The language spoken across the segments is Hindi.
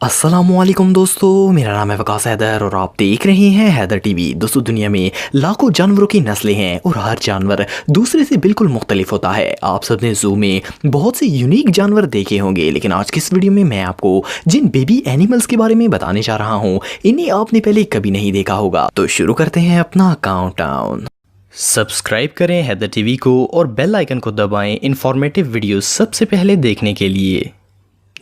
अस्सलामुअलैकुम दोस्तों, मेरा नाम है वकास हैदर और आप देख रहे हैं हैदर टीवी। दोस्तों, दुनिया में लाखों जानवरों की नस्लें हैं और हर जानवर दूसरे से बिल्कुल मुख्तलिफ होता है। आप सबने जू में बहुत से यूनिक जानवर देखे होंगे, लेकिन आज की इस वीडियो में मैं आपको जिन बेबी एनिमल्स के बारे में बताने जा रहा हूँ, इन्हें आपने पहले कभी नहीं देखा होगा। तो शुरू करते हैं अपना काउंटडाउन। सब्सक्राइब करें हैदर टीवी को और बेल आइकन को दबाएं इंफॉर्मेटिव वीडियो सबसे पहले देखने के लिए।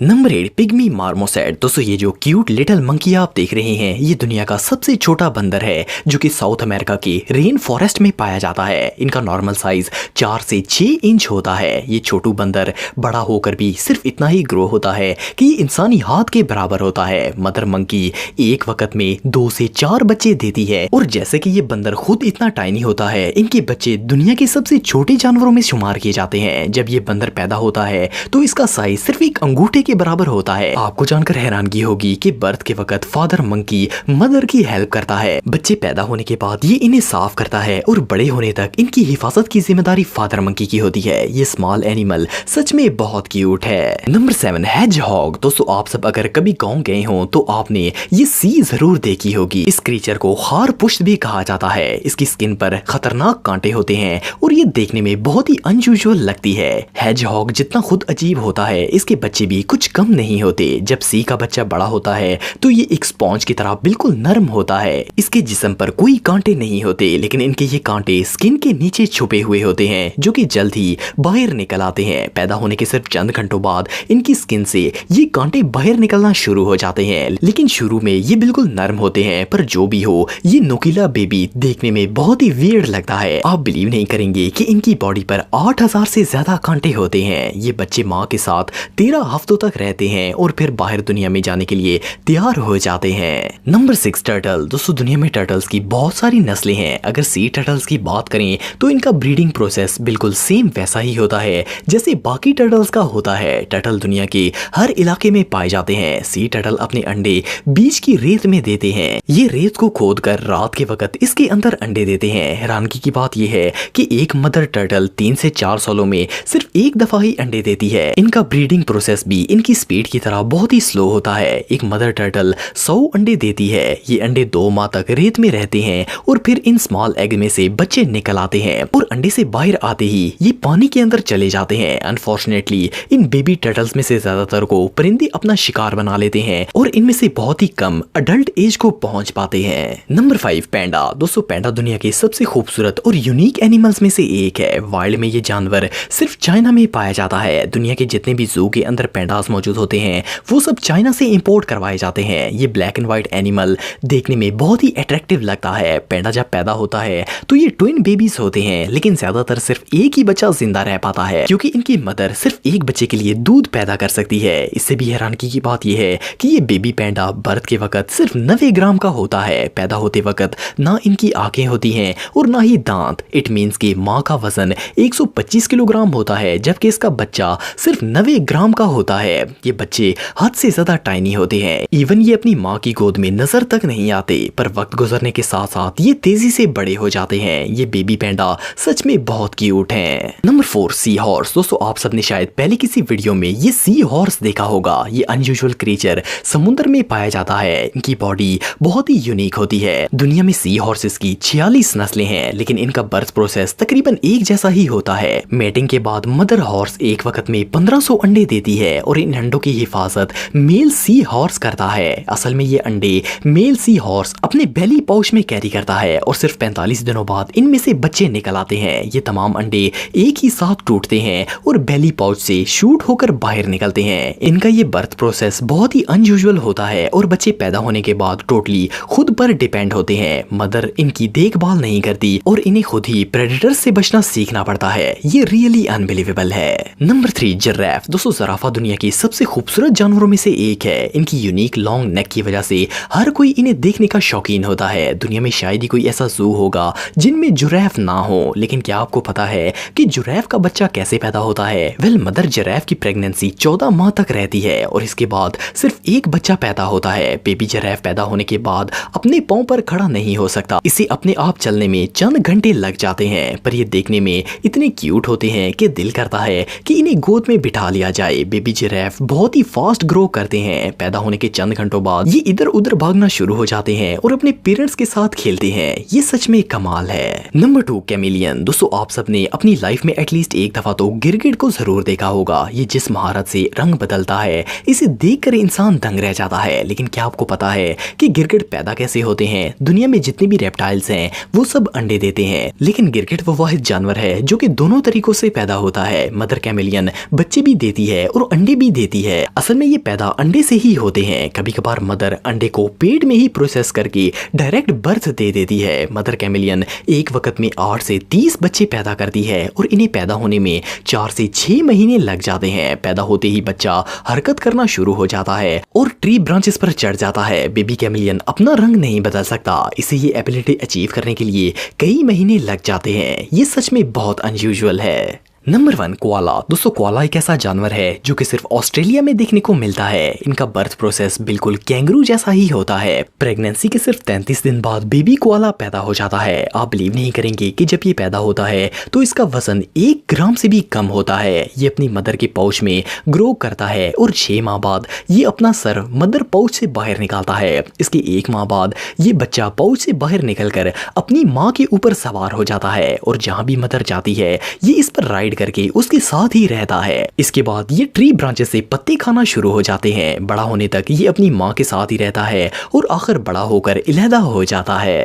Number 8, pygmy marmoset. दोस्तों, ये जो क्यूट लिटिल मंकी आप देख रहे हैं, ये दुनिया का सबसे छोटा बंदर है जो कि साउथ अमेरिका के रेन फॉरेस्ट में पाया जाता है। इनका नॉर्मल साइज 4 से 6 इंच होता है। ये छोटू बंदर बड़ा होकर भी सिर्फ इतना ही ग्रो होता है कि ये इंसानी हाथ के बराबर होता है। मदर मंकी एक वक्त में 2 से 4 बच्चे देती है और जैसे कि ये बंदर खुद इतना टाइनी होता है, इनके बच्चे दुनिया के सबसे छोटे जानवरों में शुमार किए जाते हैं। जब ये बंदर पैदा होता है तो इसका साइज सिर्फ एक अंगूठे के बराबर होता है। आपको जानकर हैरानगी होगी कि बर्थ के वक्त फादर मंकी मदर की हेल्प करता है। बच्चे पैदा होने के बाद ये इन्हें साफ करता है और बड़े होने तक इनकी हिफाजत की जिम्मेदारी फादर मंकी की होती है। ये स्मॉल एनिमल सच में बहुत क्यूट है। Number 7, hedgehog. दोस्तों, आप सब अगर कभी गांव गए हो तो आपने ये सी जरूर देखी होगी। इस क्रीचर को खार पुष्ट भी कहा जाता है। इसकी स्किन पर खतरनाक कांटे होते हैं और ये देखने में बहुत ही अनयूजुअल लगती है। हेजहॉग जितना खुद अजीब होता है, इसके बच्चे भी कुछ कम नहीं होते। जब सी का बच्चा बड़ा होता है तो ये एक स्पॉन्ज की तरह बिल्कुल नरम होता है। इसके जिस्म पर कोई कांटे नहीं होते, लेकिन इनके ये कांटे स्किन के नीचे छुपे हुए होते हैं जो कि जल्द ही बाहर निकल आते हैं। पैदा होने के सिर्फ चंद घंटों बाद इनकी स्किन से ये कांटे बाहर निकलना शुरू हो जाते हैं, लेकिन शुरू में ये बिल्कुल नरम होते हैं। पर जो भी हो, ये नुकीला बेबी देखने में बहुत ही वियर्ड लगता है। आप बिलीव नहीं करेंगे कि इनकी बॉडी पर 8000 से ज्यादा कांटे होते हैं। ये बच्चे माँ के साथ 13 हफ्तों तक रहते हैं और फिर बाहर दुनिया में जाने के लिए तैयार हो जाते हैं। Number 6, turtle. दोस्तों, दुनिया में टर्टल्स की बहुत सारी नस्लें हैं। अगर सी टर्टल्स की बात करें तो इनका ब्रीडिंग प्रोसेस बिल्कुल सेम वैसा ही होता है जैसे बाकी टर्टल्स का होता है। टर्टल दुनिया के हर इलाके में पाए जाते हैं। सी टर्टल अपने अंडे बीच की रेत में देते हैं। ये रेत को खोद कर रात के वक्त इसके अंदर अंडे देते हैं। हैरानगी की बात यह है कि एक मदर टर्टल 3 से 4 सालों में सिर्फ एक दफा ही अंडे देती है। इनका ब्रीडिंग प्रोसेस भी इनकी स्पीड की तरह बहुत ही स्लो होता है। एक मदर टर्टल 100 अंडे देती है। ये अंडे 2 माह तक रेत में रहते हैं और फिर इन स्मॉल एग में से बच्चे निकल आते हैं और अंडे से बाहर आते ही ये पानी के अंदर चले जाते हैं। अनफॉर्चुनेटली इन बेबी टर्टल्स में से ज्यादातर को परिंदे अपना शिकार बना लेते हैं और इनमें से बहुत ही कम अडल्ट एज को पहुंच पाते हैं। नंबर 5, पैंडा। दोस्तों, पैंडा दुनिया के सबसे खूबसूरत और यूनिक एनिमल्स में से एक है। वाइल्ड में ये जानवर सिर्फ चाइना में पाया जाता है। दुनिया के जितने भी जू के अंदर पैंडास मौजूद होते हैं वो सब चाइना से इंपोर्ट करवाए जाते हैं। ये ब्लैक एंड व्हाइट एनिमल देखने में बहुत ही अट्रैक्टिव लगता है। पैंडा जब पैदा होता है तो ये ट्विन बेबीज होते हैं, लेकिन ज्यादातर सिर्फ एक ही बच्चा जिंदा रह पाता है क्योंकि इनकी मदर सिर्फ एक बच्चे के लिए दूध पैदा कर सकती है। इससे भी हैरानगी की बात यह है कि ये बेबी पैंडा बर्थ के वक्त सिर्फ 90 ग्राम का होता है। पैदा होते वक्त ना इनकी आंखें होती हैं और ना ही दांत। इट मीन्स कि माँ का वजन 125 किलोग्राम होता है जबकि इसका बच्चा सिर्फ 90 ग्राम का होता है। ये बच्चे हद से ज्यादा टाइनी होते हैं। इवन ये अपनी माँ की गोद में नजर तक नहीं आते, पर वक्त गुजरने के साथ साथ ये तेजी से बड़े हो जाते हैं। ये बेबी पैंडा सच में बहुत क्यूट हैं। Number 4, sea horse. दोस्तों, आप सबने शायद पहले किसी वीडियो में ये सी हॉर्स देखा होगा। ये अनयूजुअल क्रीचर समुद्र में पाया जाता है। इनकी बॉडी बहुत ही यूनिक होती है। दुनिया में सी हॉर्सेस की 46 नस्लें हैं, लेकिन इनका बर्थ प्रोसेस तकरीबन एक जैसा ही होता है। मेटिंग के बाद मदर हॉर्स एक वक्त में 1500 अंडे देती है और इन अंडों की हिफाजत मेल सी हॉर्स करता है। असल में ये अंडे मेल सी हॉर्स अपने बेली पाउच में कैरी करता है और सिर्फ 45 दिनों बाद इनमें से बच्चे निकल आते हैं। ये तमाम अंडे एक ही साथ टूटते हैं और बेली पाउच से शूट होकर बाहर निकलते हैं। इनका ये बर्थ प्रोसेस बहुत ही अनयूजुअल होता है और बच्चे पैदा होने के बाद टोटली खुद पर डिपेंड होते हैं। मदर इनकी देखभाल नहीं करती और इन्हें खुद ही प्रेडेटर से बचना सीखना पड़ता है। ये रियली अनबिलीवेबल है। Number 3, giraffe. दोस्तों, जिराफा दुनिया की सबसे खूबसूरत जानवरों में से एक है। इनकी यूनिक लॉन्ग नेक की वजह से हर कोई इन्हें देखने का शौकीन होता है। दुनिया में शायद ही कोई ऐसा जू होगा जिनमें जिराफ ना हो, लेकिन क्या आपको पता है कि जिराफ का बच्चा कैसे पैदा होता है? वेल, मदर जिराफ की प्रेगनेंसी 14 माह तक रहती है और इसके बाद सिर्फ एक बच्चा पैदा होता है। बेबी जिराफ पैदा होने के बाद अपने पांव पर खड़ा नहीं हो सकता। इसे अपने आप चलने में चंद घंटे लग जाते हैं, पर ये देखने में इतने क्यूट होते हैं कि दिल करता है कि इन्हें गोद में बिठा लिया जाए। बेबी जिराफ जिराफ बहुत ही फास्ट ग्रो करते हैं। पैदा होने के चंद घंटों बाद ये इधर उधर भागना शुरू हो जाते हैं और अपने पेरेंट्स के साथ खेलते हैं। ये सच में कमाल है। Number 2, chameleon. दोस्तों आप सबने अपनी लाइफ में एटलीस्ट एक दफा तो गिरगिट को जरूर देखा होगा। ये जिस महारत से रंग बदलता है, इसे देखकर इंसान दंग रह जाता है। लेकिन क्या आपको पता है कि गिरगिट पैदा कैसे होते हैं? दुनिया में जितने भी रेप्टाइल्स हैं वो सब अंडे देते हैं, लेकिन गिरगिट वो वाहिद जानवर है जो कि दोनों तरीकों से पैदा होता है। मदर कैमेलियन बच्चे भी देती है और अंडे भी देती है। असल में ये पैदा अंडे से ही होते हैं। कभी कभार मदर अंडे को पेट में ही प्रोसेस करके डायरेक्ट बर्थ दे देती है। मदर कैमेलियन एक वक्त में 8 से 30 बच्चे पैदा करती है और इन्हें पैदा होने में 4 से 6 महीने लग जाते हैं। पैदा होते ही बच्चा हरकत करना शुरू हो जाता है और ट्री ब्रांचेस पर चढ़ जाता है। बेबी कैमेलियन अपना रंग नहीं बदल सकता, इसे ये एबिलिटी अचीव करने के लिए कई महीने लग जाते हैं। ये सच में बहुत अनयूजुअल है। Number 1, koala. दोस्तों कोआला एक ऐसा जानवर है जो कि सिर्फ ऑस्ट्रेलिया में देखने को मिलता है। इनका बर्थ प्रोसेस बिल्कुल कैंगरू जैसा ही होता है। प्रेगनेंसी के सिर्फ 33 दिन बाद बेबी कोआला पैदा हो जाता है। आप बिलीव नहीं करेंगे कि जब ये पैदा होता है तो इसका वजन 1 ग्राम से भी कम होता है। ये अपनी मदर के पाउच में ग्रो करता है और 6 माह बाद ये अपना सर मदर पाउच से बाहर निकालता है। इसके 1 माह बाद ये बच्चा पाउच से बाहर निकलकर अपनी माँ के ऊपर सवार हो जाता है और जहाँ भी मदर जाती है ये इस पर राइड करके उसके साथ ही रहता है। इसके बाद ये ट्री ब्रांचेस से पत्ते खाना शुरू हो जाते हैं। बड़ा होने तक ये अपनी माँ के साथ ही रहता है और आखिर बड़ा होकर अलहदा हो जाता है।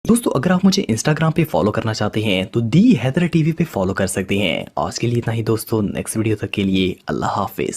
दोस्तों अगर आप मुझे इंस्टाग्राम पे फॉलो करना चाहते हैं तो दी हैदर टीवी पे फॉलो कर सकते हैं। आज के लिए इतना ही दोस्तों, नेक्स्ट वीडियो तक के लिए अल्लाह हाफिज।